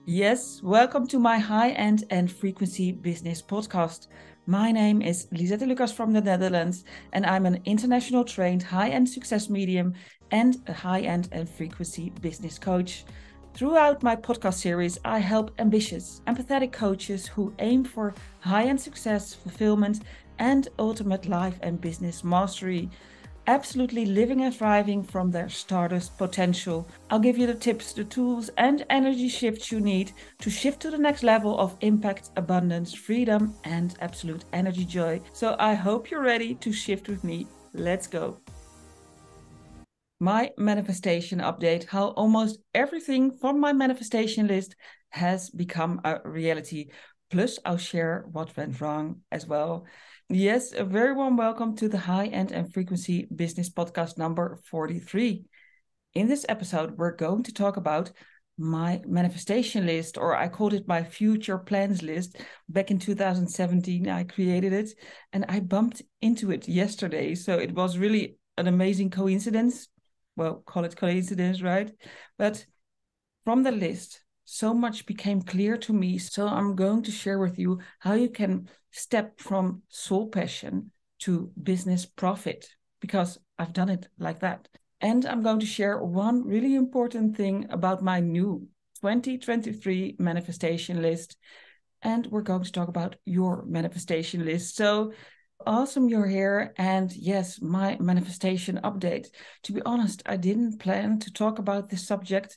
Yes, welcome to my high-end and frequency business podcast. My name is Lisette Lucas from the Netherlands, and I'm an international trained high-end success medium and a high-end and frequency business coach. Throughout my podcast series, I help ambitious, empathetic coaches who aim for high-end success, fulfillment, and ultimate life and business mastery, absolutely living and thriving from their stardust potential. I'll give you the tips, the tools, and energy shifts you need to shift to the next level of impact, abundance, freedom, and absolute energy joy. So I hope you're ready to shift with me. Let's go. My manifestation update, how almost everything from my manifestation list has become a reality. Plus, I'll share what went wrong as well. Yes, a very warm welcome to the High End and Frequency Business Podcast number 43. In this episode, we're going to talk about my manifestation list, or I called it my future plans list. Back in 2017, I created it and I bumped into it yesterday. So it was really an amazing coincidence. Well, call it coincidence, right? But from the list, so much became clear to me. So I'm going to share with you how you can step from soul passion to business profit, because I've done it like that. And I'm going to share one really important thing about my new 2023 manifestation list. And we're going to talk about your manifestation list. So awesome you're here. And yes, my manifestation update. To be honest, I didn't plan to talk about this subject,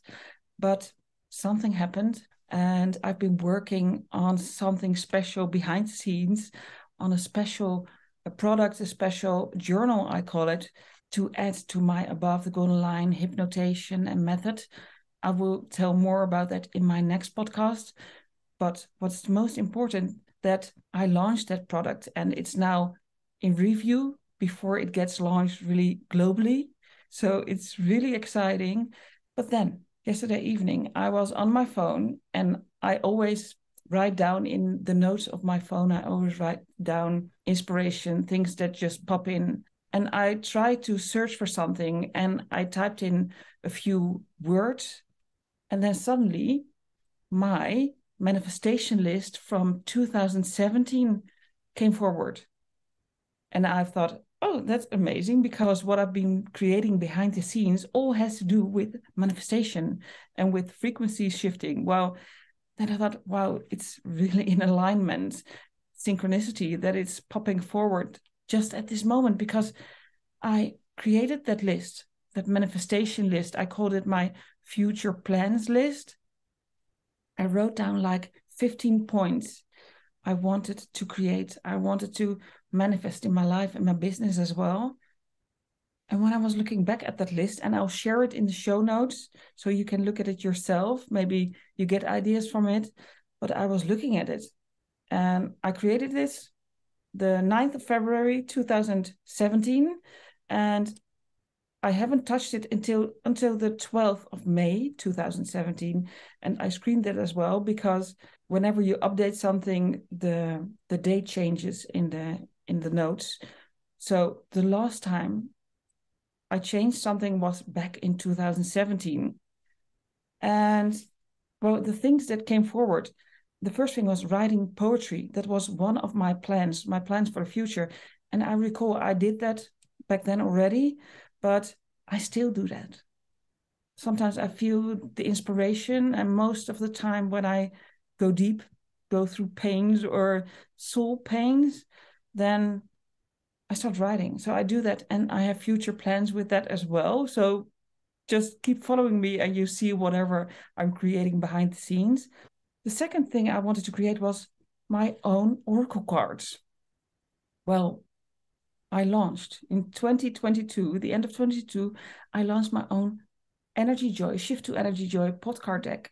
but something happened and I've been working on something special behind the scenes, on a product, a special journal, I call it, to add to my above the golden line hypnotation and method. I will tell more about that in my next podcast. But what's most important, that I launched that product and it's now in review before it gets launched really globally. So it's really exciting. But then yesterday evening, I was on my phone and I always write down in the notes of my phone, I always write down inspiration, things that just pop in. And I tried to search for something and I typed in a few words. And then suddenly my manifestation list from 2017 came forward. And I thought, oh, that's amazing, because what I've been creating behind the scenes all has to do with manifestation and with frequency shifting. Well, then I thought, wow, it's really in alignment, synchronicity that it's popping forward just at this moment, because I created that list, that manifestation list. I called it my future plans list. I wrote down like 15 points I wanted to create. I wanted to manifest in my life and my business as well. And when I was looking back at that list, and I'll share it in the show notes so you can look at it yourself, maybe you get ideas from it. But I was looking at it and I created this the 9th of February 2017. And I haven't touched it until the 12th of May 2017. And I screened that as well, because whenever you update something, the date changes in the notes. So the last time I changed something was back in 2017. And well, the things that came forward, the first thing was writing poetry. That was one of my plans for the future. And I recall I did that back then already, but I still do that. Sometimes I feel the inspiration, and most of the time when I go deep, go through pains or soul pains, then I start writing. So I do that, and I have future plans with that as well. So just keep following me and you see whatever I'm creating behind the scenes. The second thing I wanted to create was my own oracle cards. Well, I launched in 2022, the end of 22, I launched my own Energyjoy, Shift to Energyjoy podcast deck.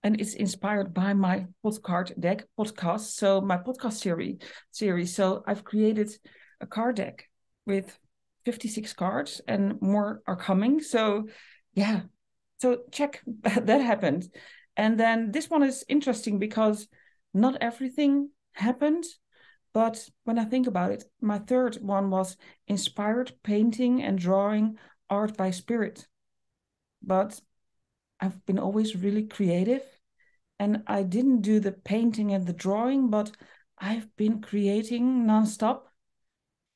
And it's inspired by my podcast deck podcast. So my podcast series. So I've created a card deck with 56 cards and more are coming. So yeah, so check that happened. And then this one is interesting because not everything happened. But when I think about it, my third one was inspired painting and drawing art by spirit. But I've been always really creative. And I didn't do the painting and the drawing, but I've been creating nonstop,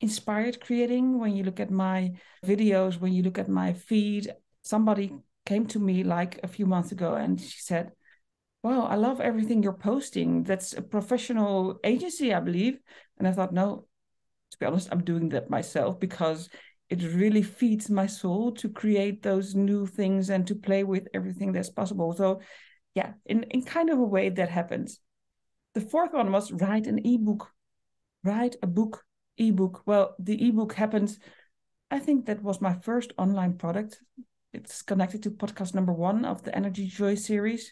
inspired creating. When you look at my videos, when you look at my feed, somebody came to me like a few months ago and she said, wow, I love everything you're posting. That's a professional agency, I believe. And I thought, no, to be honest, I'm doing that myself because it really feeds my soul to create those new things and to play with everything that's possible. So yeah, in kind of a way that happens. The fourth one was write an ebook, write a book, ebook. Well, the ebook happened. I think that was my first online product. It's connected to podcast number 1 of the Energyjoy series.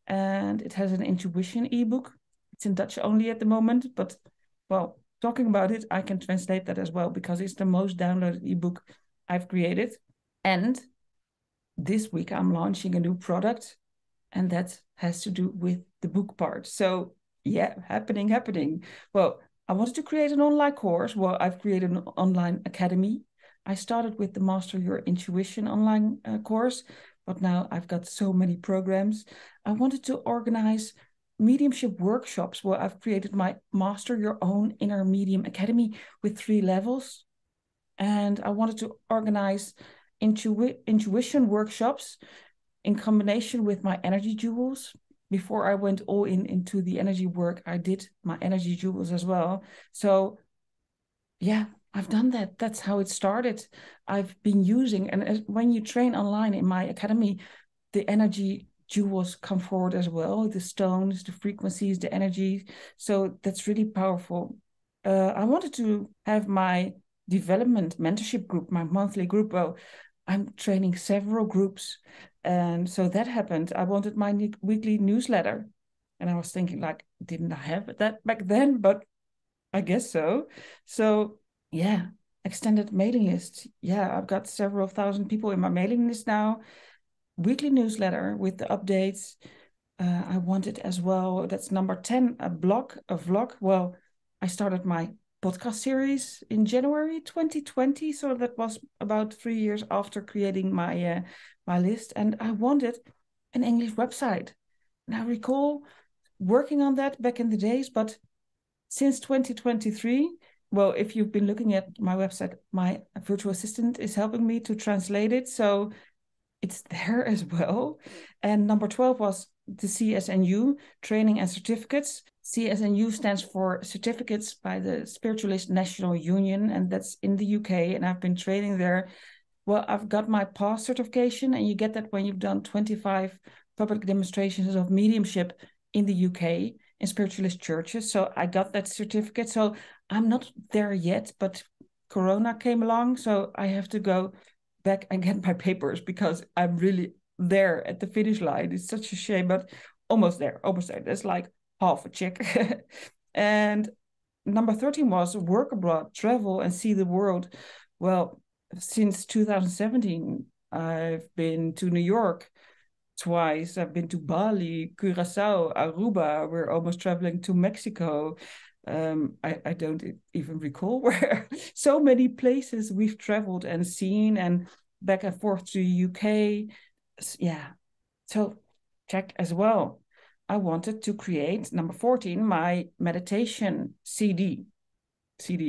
And it has an intuition ebook. It's in Dutch only at the moment, but well, talking about it, I can translate that as well because it's the most downloaded ebook I've created. And this week I'm launching a new product, and that has to do with the book part. So yeah, happening. Well, I wanted to create an online course. Well, I've created an online academy. I started with the Master Your Intuition online course, but now I've got so many programs. I wanted to organize mediumship workshops where I've created my Master Your Own Inner Medium Academy with 3 levels. And I wanted to organize intuition workshops in combination with my energy jewels. Before I went all into the energy work, I did my energy jewels as well. So yeah, I've done that. That's how it started. I've been using, and when you train online in my academy, the energy jewels come forward as well, the stones, the frequencies, the energy. So that's really powerful. I wanted to have my development mentorship group, my monthly group. Well, I'm training several groups. And so that happened. I wanted my weekly newsletter. And I was thinking, like, didn't I have that back then? But I guess so. So yeah, extended mailing list. Yeah, I've got several thousand people in my mailing list now. Weekly newsletter with the updates. I wanted as well, that's number 10, a vlog. Well, I started my podcast series in January 2020. So that was about 3 years after creating my list. And I wanted an English website. And I recall working on that back in the days, but since 2023, well, if you've been looking at my website, my virtual assistant is helping me to translate it. So it's there as well. And number 12 was the CSNU, training and certificates. CSNU stands for Certificates by the Spiritualist National Union, and that's in the UK. And I've been training there. Well, I've got my PAS certification, and you get that when you've done 25 public demonstrations of mediumship in the UK in spiritualist churches. So I got that certificate. So I'm not there yet, but Corona came along. So I have to go back and get my papers because I'm really there at the finish line. It's such a shame, but almost there. That's like half a check. And number 13 was work abroad, travel and see the world. Well, since 2017, I've been to New York twice. I've been to Bali, Curacao, Aruba. We're almost traveling to Mexico. I don't even recall where. So many places we've traveled and seen, and back and forth to the UK. Yeah, so check as well. I wanted to create, number 14, my meditation CD,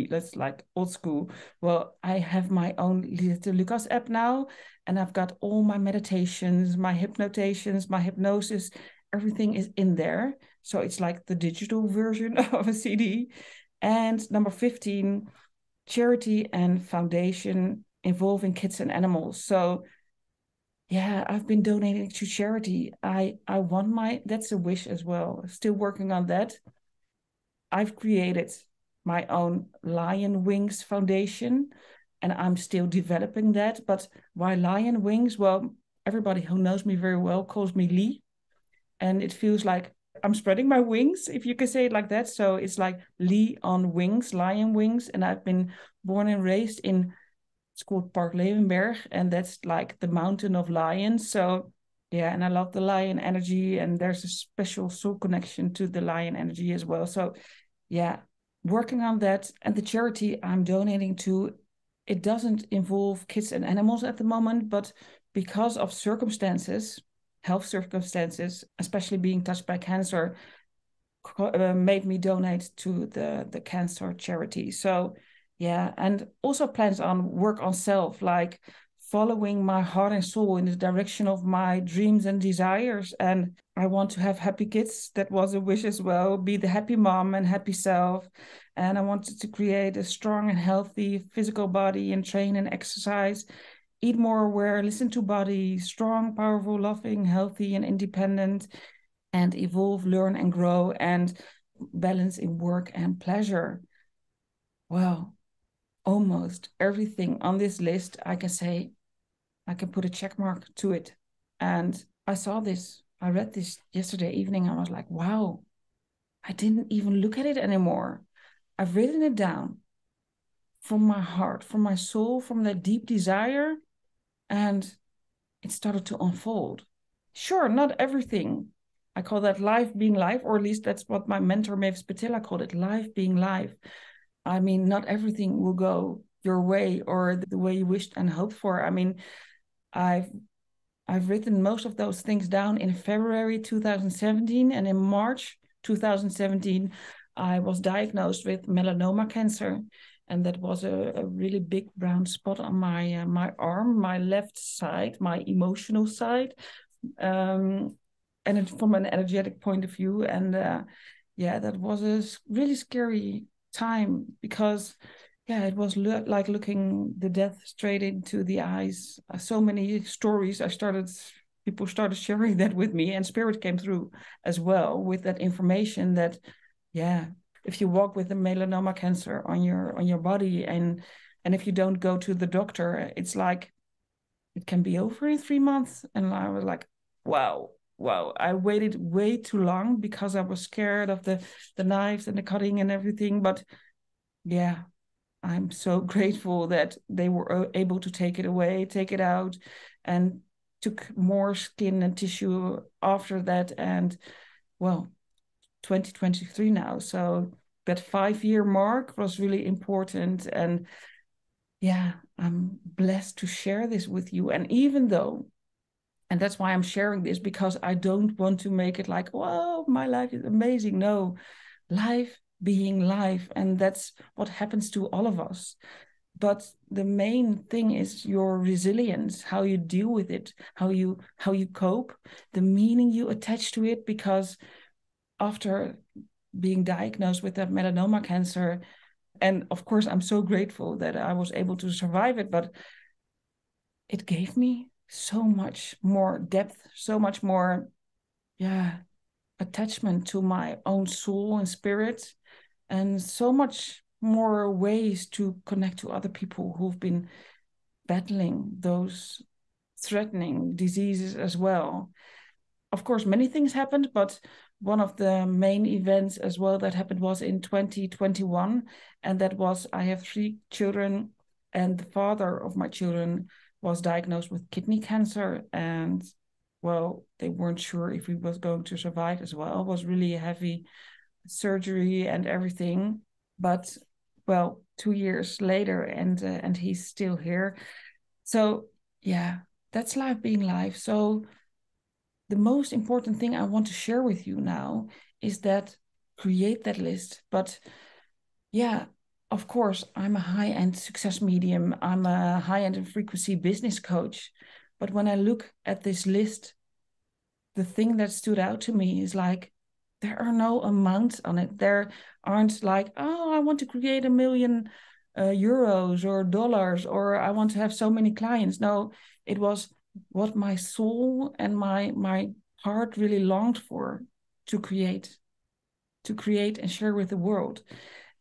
that's like old school. Well, I have my own Lisette Lucas app now, and I've got all my meditations, my hypnotations, my hypnosis, everything is in there. So it's like the digital version of a CD. And number 15, charity and foundation involving kids and animals. So yeah, I've been donating to charity. I want that's a wish as well. Still working on that. I've created my own Lion Wings Foundation, and I'm still developing that. But why Lion Wings? Well, everybody who knows me very well calls me Lee, and it feels like I'm spreading my wings, if you can say it like that. So it's like Lee on wings, Lion Wings. And I've been born and raised in, it's called Park Leeuwenberg, and that's like the mountain of lions. So yeah, and I love the lion energy, and there's a special soul connection to the lion energy as well. So yeah, working on that. And the charity I'm donating to, it doesn't involve kids and animals at the moment, but because of circumstances, health circumstances, especially being touched by cancer, made me donate to the cancer charity. So yeah, and also plans on work on self, like following my heart and soul in the direction of my dreams and desires. And I want to have happy kids. That was a wish as well. Be the happy mom and happy self. And I wanted to create a strong and healthy physical body and train and exercise. Eat more aware, listen to body, strong, powerful, loving, healthy, and independent, and evolve, learn, and grow, and balance in work and pleasure. Well, almost everything on this list, I can say, I can put a check mark to it. And I read this yesterday evening. I was like, wow, I didn't even look at it anymore. I've written it down from my heart, from my soul, from that deep desire. And it started to unfold. Sure, not everything. I call that life being life, or at least that's what my mentor Mavis Patilla called it, life being life. I mean, not everything will go your way or the way you wished and hoped for. I mean, I've written most of those things down in February 2017, and in March 2017, I was diagnosed with melanoma cancer, and that was a really big brown spot on my my arm, my left side, my emotional side, and from an energetic point of view. And yeah, that was a really scary time because yeah, it was like looking the death straight into the eyes. So many stories. People started sharing that with me, and spirit came through as well with that information that, yeah, if you walk with a melanoma cancer on your body, and if you don't go to the doctor, it's like it can be over in 3 months. And I was like, wow. I waited way too long because I was scared of the knives and the cutting and everything. But yeah, I'm so grateful that they were able to take it away, take it out, and took more skin and tissue after that. And well, 2023 now. So that 5-year mark was really important. And yeah, I'm blessed to share this with you. And even though, and that's why I'm sharing this, because I don't want to make it like, well, my life is amazing. No, life being life, and that's what happens to all of us. But the main thing is your resilience, how you deal with it, how you cope, the meaning you attach to it. Because after being diagnosed with that melanoma cancer, and of course I'm so grateful that I was able to survive it, but it gave me so much more depth, so much more, yeah, attachment to my own soul and spirit, and so much more ways to connect to other people who've been battling those threatening diseases as well. Of course, many things happened, but one of the main events as well that happened was in 2021. And that was, I have 3 children, and the father of my children was diagnosed with kidney cancer. And well, they weren't sure if he was going to survive as well. It was really a heavy surgery and everything. But well, 2 years later, and he's still here. So yeah, that's life being life. So the most important thing I want to share with you now is that create that list. But yeah, of course, I'm a high-end success medium. I'm a high-end frequency business coach. But when I look at this list, the thing that stood out to me is like, there are no amounts on it. There aren't like, oh, I want to create 1 million euros or dollars, or I want to have so many clients. No, it was what my soul and my heart really longed for to create and share with the world.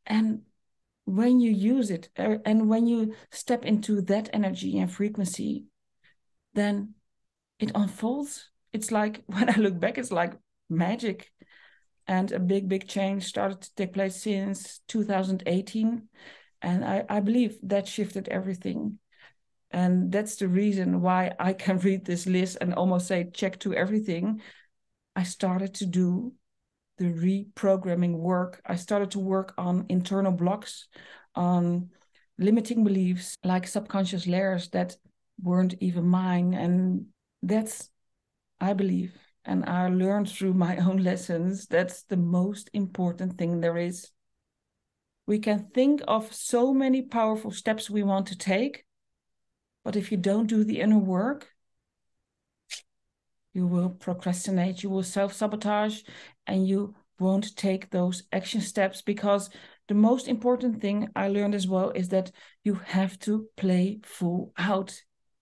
And when you use it, and when you step into that energy and frequency, then it unfolds. It's like, when I look back, it's like magic. And a big change started to take place since 2018. And I believe that shifted everything. And that's the reason why I can read this list and almost say check to everything. I started to do the reprogramming work. I started to work on internal blocks, on limiting beliefs, like subconscious layers that weren't even mine. And that's I believe, and I learned through my own lessons, that's the most important thing there is. We can think of so many powerful steps we want to take, but if you don't do the inner work, you will procrastinate, you will self-sabotage, and you won't take those action steps, because the most important thing I learned as well is that you have to play full out.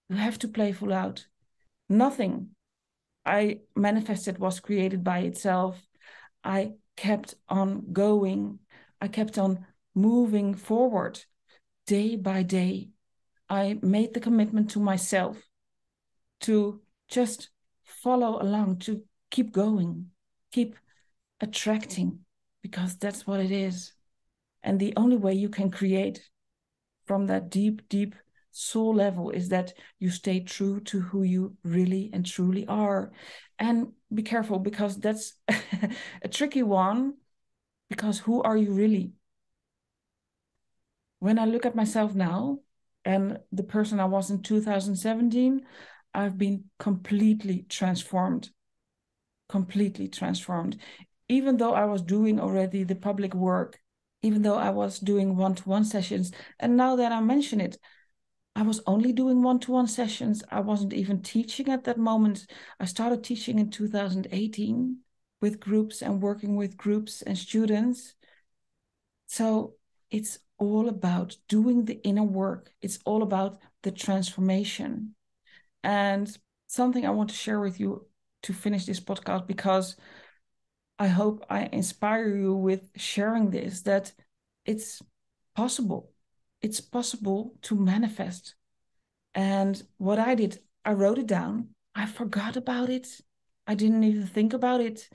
You have to play full out. Nothing I manifested was created by itself. I kept on going. I kept on moving forward day by day. I made the commitment to myself to just follow along, to keep going, keep attracting, because that's what it is. And the only way you can create from that deep, deep soul level is that you stay true to who you really and truly are. And be careful, because that's a tricky one, because who are you really? When I look at myself now and the person I was in 2017, I've been completely transformed. Completely transformed. Even though I was doing already the public work, even though I was doing one-to-one sessions, and now that I mention it, I was only doing one-to-one sessions. I wasn't even teaching at that moment. I started teaching in 2018 with groups and working with groups and students. So it's all about doing the inner work. It's all about the transformation. And something I want to share with you to finish this podcast, because I hope I inspire you with sharing this, that it's possible. It's possible to manifest. And what I did, I wrote it down. I forgot about it. I didn't even think about it.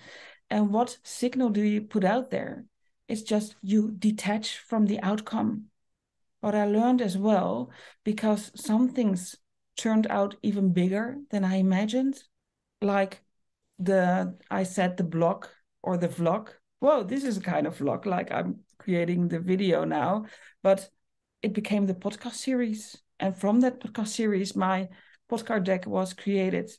And what signal do you put out there? It's just you detach from the outcome. What I learned as well, because some things turned out even bigger than I imagined, like I said the blog or the vlog. Whoa, this is a kind of vlog, like I'm creating the video now, but it became the podcast series. And from that podcast series, my podcast deck was created.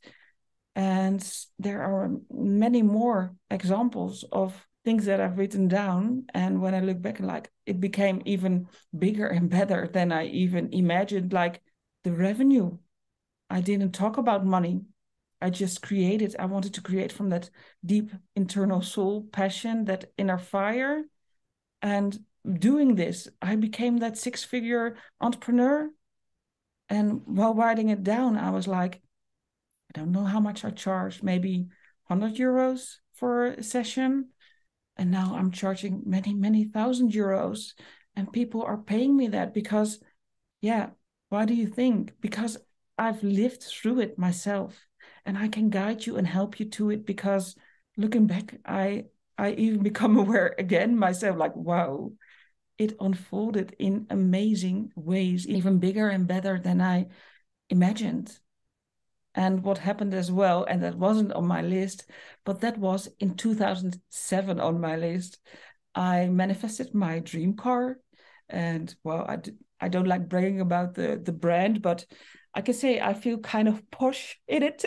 And there are many more examples of things that I've written down. And when I look back, like, it became even bigger and better than I even imagined. Like the revenue, I didn't talk about money. I just created. I wanted to create from that deep internal soul passion, that inner fire. And doing this, I became that six-figure entrepreneur. And while writing it down, I was like, I don't know how much I charged, maybe 100 euros for a session. And now I'm charging many, many thousand euros. And people are paying me that because, yeah, why do you think? Because I've lived through it myself, and I can guide you and help you to it, because looking back, I even become aware again myself, like, wow, it unfolded in amazing ways, even bigger and better than I imagined. And what happened as well, and that wasn't on my list, but that was in 2007 on my list, I manifested my dream car. And well, I don't like bragging about the brand, but I can say I feel kind of posh in it.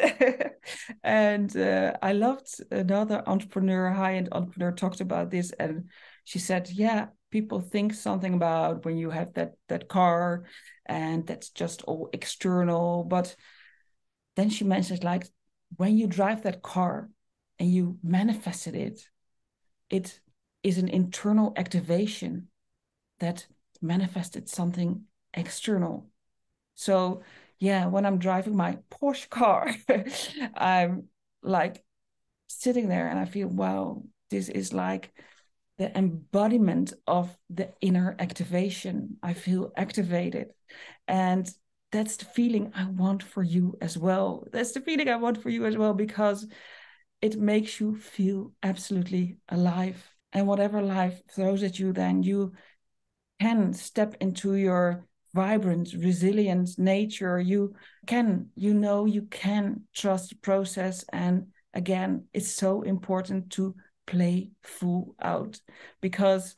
And I loved another entrepreneur, high-end entrepreneur, talked about this, and she said, yeah, people think something about when you have that car, and that's just all external. But then she mentioned, like, when you drive that car and you manifested it, it is an internal activation that manifested something external. So yeah, when I'm driving my Porsche car, I'm like sitting there and I feel, wow, this is like the embodiment of the inner activation. I feel activated. And that's the feeling I want for you as well. That's the feeling I want for you as well, because it makes you feel absolutely alive. And whatever life throws at you, then you can step into your vibrant, resilient nature. You can trust the process. And again, it's so important to play full out, because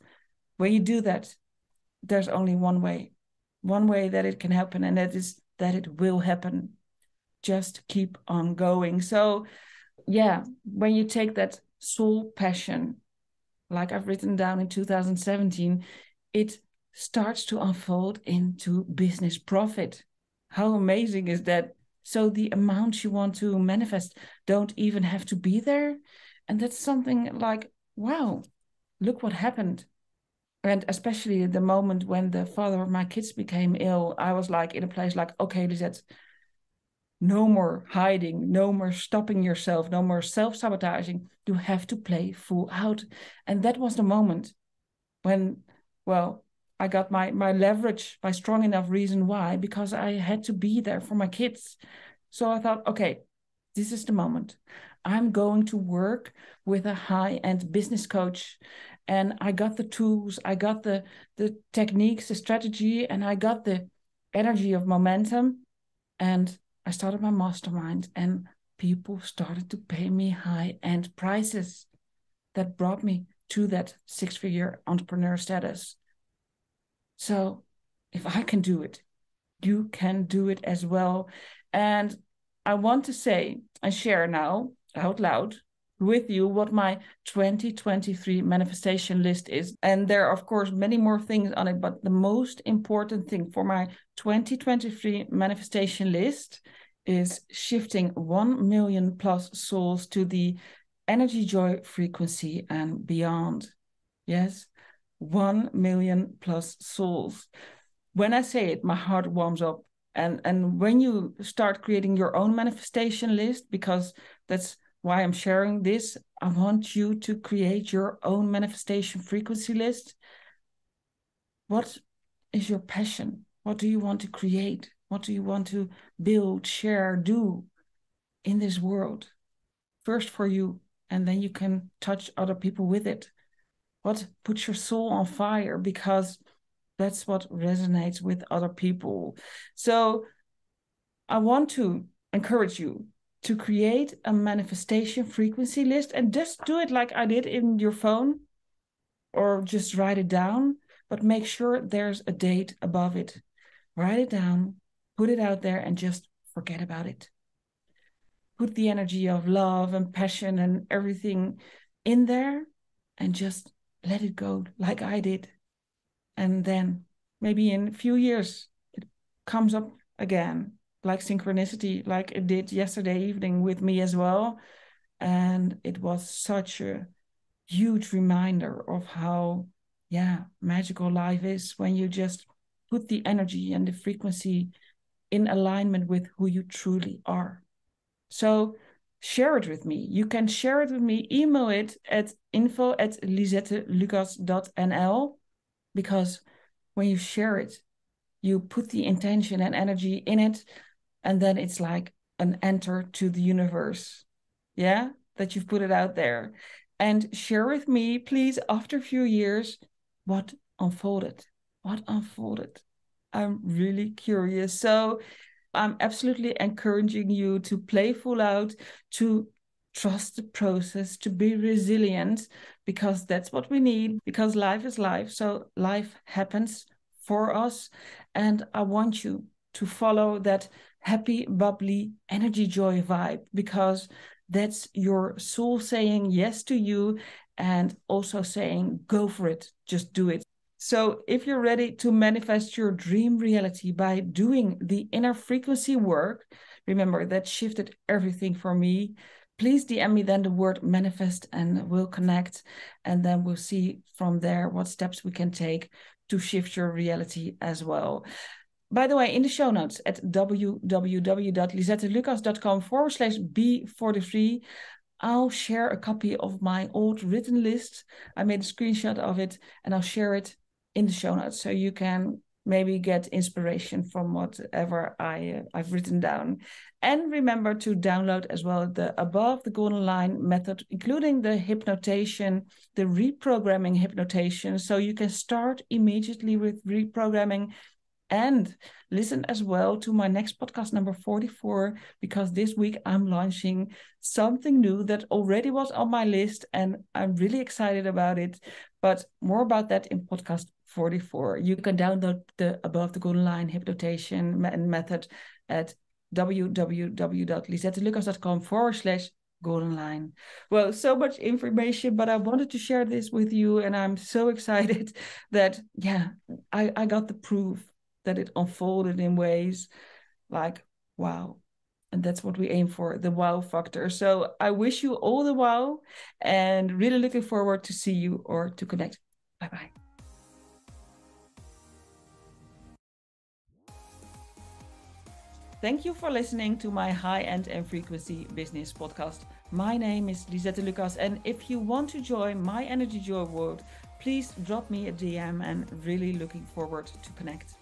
when you do that, there's only one way that it can happen, and that is that it will happen. just keep on going. So yeah, when you take that soul passion, like I've written down in 2017, it starts to unfold into business profit. How amazing is that? So the amounts you want to manifest don't even have to be there. And that's something like, wow, look what happened. And especially the moment when the father of my kids became ill, I was like in a place like, okay, Lisette, no more hiding, no more stopping yourself, no more self-sabotaging. You have to play full out. And that was the moment when, well, I got my leverage, my strong enough reason why, because I had to be there for my kids. So I thought, okay, this is the moment. I'm going to work with a high-end business coach. And I got the tools, I got the techniques, the strategy, and I got the energy of momentum. And I started my mastermind, and people started to pay me high-end prices that brought me to that six-figure entrepreneur status. So if I can do it, you can do it as well. And I want to say and share now out loud with you what my 2023 manifestation list is. And there are, of course, many more things on it, but the most important thing for my 2023 manifestation list is shifting 1 million plus souls to the Energyjoy frequency and beyond. Yes, 1 million plus souls. When I say it, my heart warms up. And when you start creating your own manifestation list, because that's why I'm sharing this, I want you to create your own manifestation frequency list. What is your passion? What do you want to create? What do you want to build, share, do in this world? First for you, and then you can touch other people with it. What puts your soul on fire? Because that's what resonates with other people. So I want to encourage you to create a manifestation frequency list, and just do it like I did in your phone, or just write it down, but make sure there's a date above it. Write it down, put it out there, and just forget about it. Put the energy of love and passion and everything in there, and just let it go like I did. And then maybe in a few years, it comes up again, like synchronicity, like it did yesterday evening with me as well. And it was such a huge reminder of how, yeah, magical life is when you just put the energy and the frequency in alignment with who you truly are. So share it with me. You can share it with me, email it at info@lisettelucas.nl, because when you share it, you put the intention and energy in it, and then it's like an enter to the universe. Yeah, that you've put it out there. And share with me, please, after a few years, what unfolded. What unfolded? I'm really curious. So I'm absolutely encouraging you to play full out, to trust the process, to be resilient, because that's what we need, because life is life. So life happens for us. And I want you to follow that happy, bubbly, Energyjoy vibe, because that's your soul saying yes to you, and also saying, go for it, just do it. So if you're ready to manifest your dream reality by doing the inner frequency work, remember that shifted everything for me. Please DM me then the word manifest, and we'll connect. And then we'll see from there what steps we can take to shift your reality as well. By the way, in the show notes at www.lisettelucas.com/B43, I'll share a copy of my old written list. I made a screenshot of it, and I'll share it in the show notes, so you can maybe get inspiration from whatever I've written down. And remember to download as well the Above the Golden Line method, including the hypnotation, the reprogramming hypnotation, so you can start immediately with reprogramming. And listen as well to my next podcast, number 44, because this week I'm launching something new that already was on my list, and I'm really excited about it. But more about that in podcast 44. You can download the Above the Golden Line hypnotation method at www.lisettelucas.com/golden line. Well, so much information, but I wanted to share this with you, and I'm so excited that, I got the proof that it unfolded in ways like, wow. And that's what we aim for, the wow factor. So I wish you all the wow, and really looking forward to see you or to connect. Bye-bye. Thank you for listening to my high-end and frequency business podcast. My name is Lisette Lucas, and if you want to join my Energyjoy world, please drop me a DM, and really looking forward to connect.